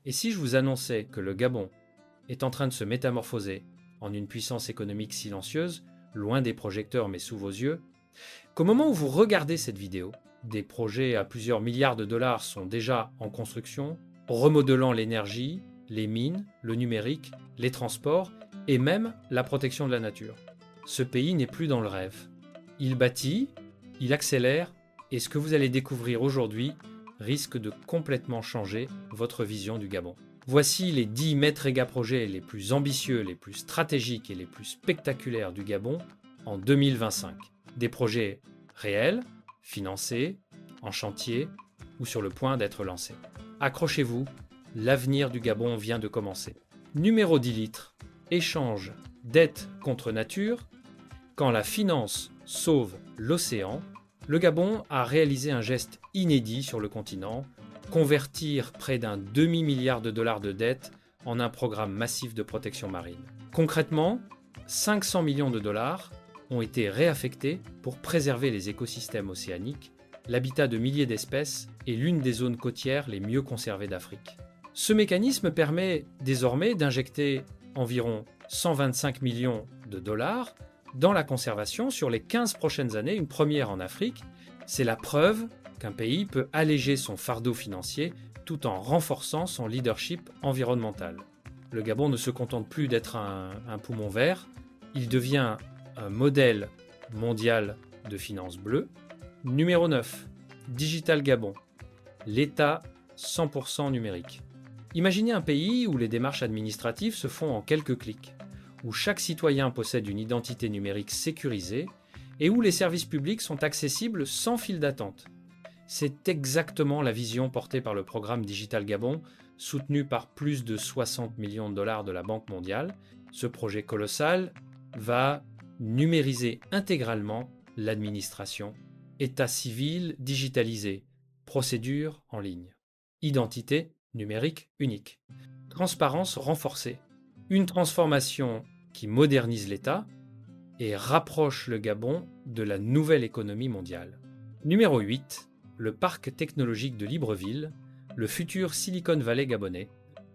Et si je vous annonçais que le Gabon est en train de se métamorphoser en une puissance économique silencieuse, loin des projecteurs mais sous vos yeux, qu'au moment où vous regardez cette vidéo, des projets à plusieurs milliards de dollars sont déjà en construction, remodelant l'énergie, les mines, le numérique, les transports et même la protection de la nature. Ce pays n'est plus dans le rêve. Il bâtit, il accélère, et ce que vous allez découvrir aujourd'hui risque de complètement changer votre vision du Gabon. Voici les 10 méga-projets les plus ambitieux, les plus stratégiques et les plus spectaculaires du Gabon en 2025. Des projets réels, financés, en chantier ou sur le point d'être lancés. Accrochez-vous, l'avenir du Gabon vient de commencer. Numéro 10 litres. Échange dette contre nature. Quand la finance sauve l'océan, le Gabon a réalisé un geste inédit sur le continent, convertir près d'un demi-milliard de dollars de dette en un programme massif de protection marine. Concrètement, 500 millions de dollars ont été réaffectés pour préserver les écosystèmes océaniques, l'habitat de milliers d'espèces et l'une des zones côtières les mieux conservées d'Afrique. Ce mécanisme permet désormais d'injecter environ 125 millions de dollars dans la conservation sur les 15 prochaines années, une première en Afrique. C'est la preuve qu'un pays peut alléger son fardeau financier tout en renforçant son leadership environnemental. Le Gabon ne se contente plus d'être un poumon vert, il devient un modèle mondial de finances bleues. Numéro 9, Digital Gabon, l'État 100% numérique. Imaginez un pays où les démarches administratives se font en quelques clics, où chaque citoyen possède une identité numérique sécurisée et où les services publics sont accessibles sans file d'attente. C'est exactement la vision portée par le programme Digital Gabon, soutenu par plus de 60 millions de dollars de la Banque mondiale. Ce projet colossal va numériser intégralement l'administration, état civil digitalisé, procédures en ligne, identité numérique unique, transparence renforcée, une transformation qui modernise l'État et rapproche le Gabon de la nouvelle économie mondiale. Numéro 8, le parc technologique de Libreville, le futur Silicon Valley gabonais.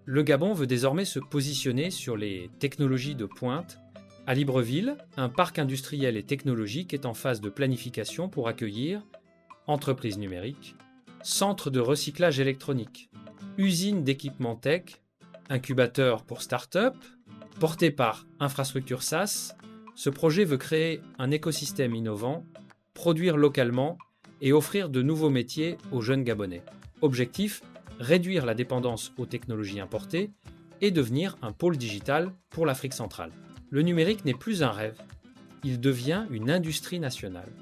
Le Gabon veut désormais se positionner sur les technologies de pointe. À Libreville, un parc industriel et technologique est en phase de planification pour accueillir entreprises numériques, centres de recyclage électronique, usines d'équipements tech, incubateurs pour start-up. Porté par Infrastructure SaaS, ce projet veut créer un écosystème innovant, produire localement et offrir de nouveaux métiers aux jeunes Gabonais. Objectif, réduire la dépendance aux technologies importées et devenir un pôle digital pour l'Afrique centrale. Le numérique n'est plus un rêve, il devient une industrie nationale.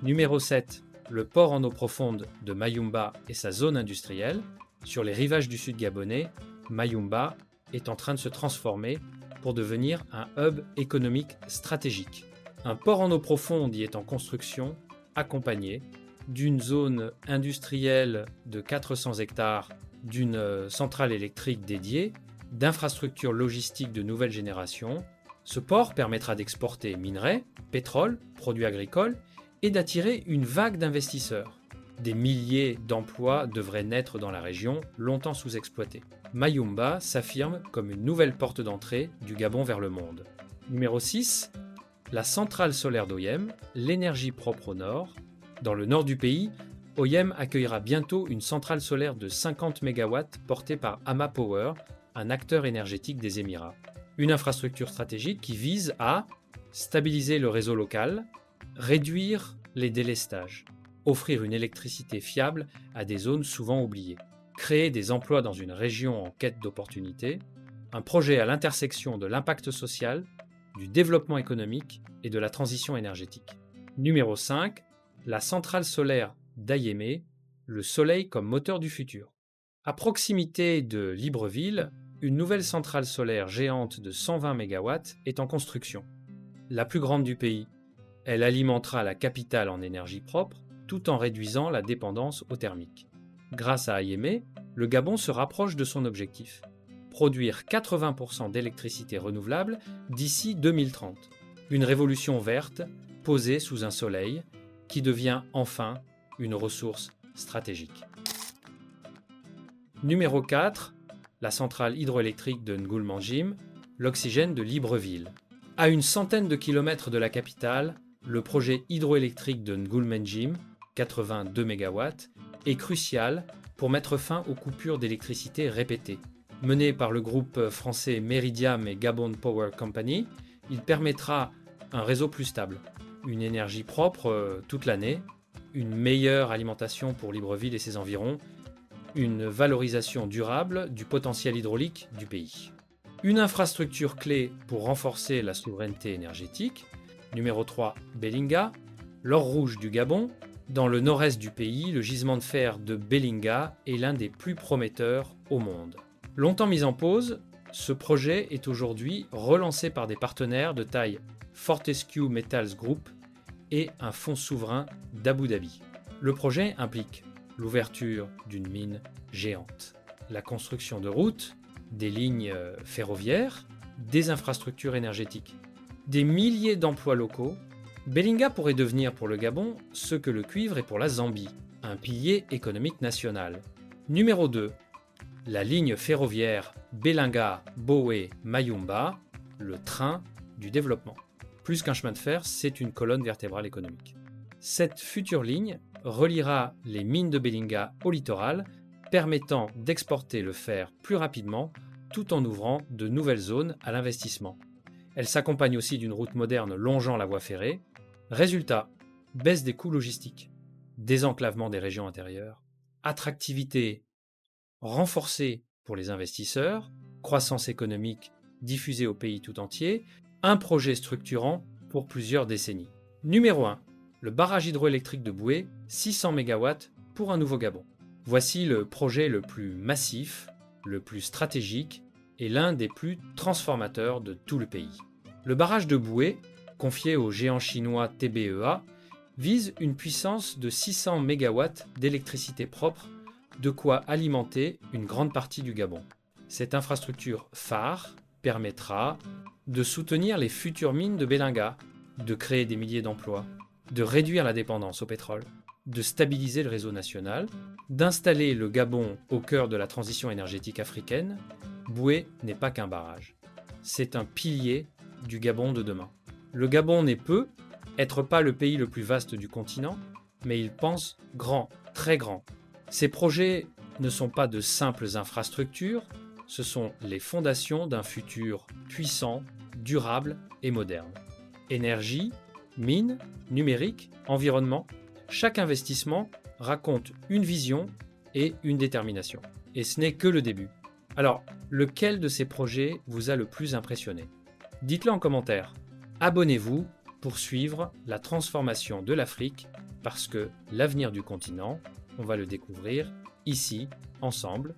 Numéro 7, le port en eau profonde de Mayumba et sa zone industrielle. Sur les rivages du sud gabonais, Mayumba est en train de se transformer pour devenir un hub économique stratégique. Un port en eau profonde y est en construction, accompagné d'une zone industrielle de 400 hectares, d'une centrale électrique dédiée, d'infrastructures logistiques de nouvelle génération. Ce port permettra d'exporter minerais, pétrole, produits agricoles et d'attirer une vague d'investisseurs. Des milliers d'emplois devraient naître dans la région, longtemps sous-exploitée. Mayumba s'affirme comme une nouvelle porte d'entrée du Gabon vers le monde. Numéro 6, la centrale solaire d'Oyem, l'énergie propre au nord. Dans le nord du pays, Oyem accueillera bientôt une centrale solaire de 50 MW portée par Ama Power, un acteur énergétique des Émirats. Une infrastructure stratégique qui vise à stabiliser le réseau local, réduire les délestages, offrir une électricité fiable à des zones souvent oubliées, créer des emplois dans une région en quête d'opportunités, un projet à l'intersection de l'impact social, du développement économique et de la transition énergétique. Numéro 5, la centrale solaire d'Ayémé, le soleil comme moteur du futur. À proximité de Libreville, une nouvelle centrale solaire géante de 120 MW est en construction. La plus grande du pays, elle alimentera la capitale en énergie propre tout en réduisant la dépendance au thermique. Grâce à Ayémé, le Gabon se rapproche de son objectif, produire 80% d'électricité renouvelable d'ici 2030. Une révolution verte posée sous un soleil qui devient enfin une ressource stratégique. Numéro 4, la centrale hydroélectrique de Ngulmanjim, l'oxygène de Libreville. À une centaine de kilomètres de la capitale, le projet hydroélectrique de Ngulmanjim, 82 MW, est crucial pour mettre fin aux coupures d'électricité répétées. Mené par le groupe français Meridiam et Gabon Power Company, il permettra un réseau plus stable, une énergie propre toute l'année, une meilleure alimentation pour Libreville et ses environs, une valorisation durable du potentiel hydraulique du pays. Une infrastructure clé pour renforcer la souveraineté énergétique. Numéro 3, Belinga, l'or rouge du Gabon. Dans le nord-est du pays, le gisement de fer de Belinga est l'un des plus prometteurs au monde. Longtemps mis en pause, ce projet est aujourd'hui relancé par des partenaires de taille Fortescue Metals Group et un fonds souverain d'Abu Dhabi. Le projet implique l'ouverture d'une mine géante, la construction de routes, des lignes ferroviaires, des infrastructures énergétiques, des milliers d'emplois locaux. Belinga pourrait devenir pour le Gabon ce que le cuivre est pour la Zambie, un pilier économique national. Numéro 2. La ligne ferroviaire Belinga-Boé-Mayumba, le train du développement. Plus qu'un chemin de fer, c'est une colonne vertébrale économique. Cette future ligne reliera les mines de Belinga au littoral, permettant d'exporter le fer plus rapidement tout en ouvrant de nouvelles zones à l'investissement. Elle s'accompagne aussi d'une route moderne longeant la voie ferrée. Résultat, baisse des coûts logistiques, désenclavement des régions intérieures, attractivité renforcée pour les investisseurs, croissance économique diffusée au pays tout entier, un projet structurant pour plusieurs décennies. Numéro 1. Le barrage hydroélectrique de Boué, 600 MW pour un nouveau Gabon. Voici le projet le plus massif, le plus stratégique et l'un des plus transformateurs de tout le pays. Le barrage de Boué, confié au géant chinois TBEA, vise une puissance de 600 MW d'électricité propre, de quoi alimenter une grande partie du Gabon. Cette infrastructure phare permettra de soutenir les futures mines de Belinga, de créer des milliers d'emplois, de réduire la dépendance au pétrole, de stabiliser le réseau national, d'installer le Gabon au cœur de la transition énergétique africaine. Boué n'est pas qu'un barrage. C'est un pilier du Gabon de demain. Le Gabon n'est peu, être pas le pays le plus vaste du continent, mais il pense grand, très grand. Ces projets ne sont pas de simples infrastructures, ce sont les fondations d'un futur puissant, durable et moderne. Énergie, mines, numérique, environnement, chaque investissement raconte une vision et une détermination. Et ce n'est que le début. Alors, lequel de ces projets vous a le plus impressionné ? Dites-le en commentaire. Abonnez-vous pour suivre la transformation de l'Afrique parce que l'avenir du continent, on va le découvrir ici, ensemble,